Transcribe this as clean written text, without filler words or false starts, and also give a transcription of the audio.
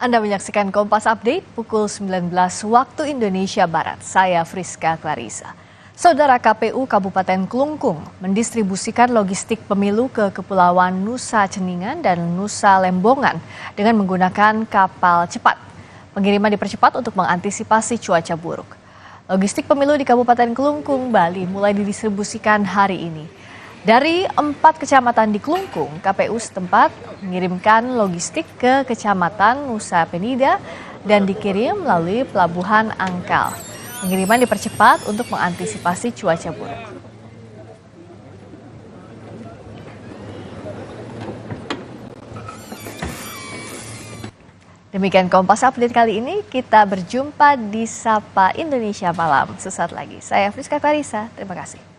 Anda menyaksikan Kompas Update pukul 19 waktu Indonesia Barat. Saya Friska Clarissa. Saudara KPU Kabupaten Klungkung mendistribusikan logistik pemilu ke Kepulauan Nusa Ceningan dan Nusa Lembongan dengan menggunakan kapal cepat. Pengiriman dipercepat untuk mengantisipasi cuaca buruk. Logistik pemilu di Kabupaten Klungkung, Bali mulai didistribusikan hari ini. Dari 4 kecamatan di Klungkung, KPU setempat mengirimkan logistik ke Kecamatan Nusa Penida dan dikirim melalui Pelabuhan Angkal. Pengiriman dipercepat untuk mengantisipasi cuaca buruk. Demikian Kompas Update kali ini, kita berjumpa di Sapa Indonesia Malam sesaat lagi. Saya Friska Clarissa, terima kasih.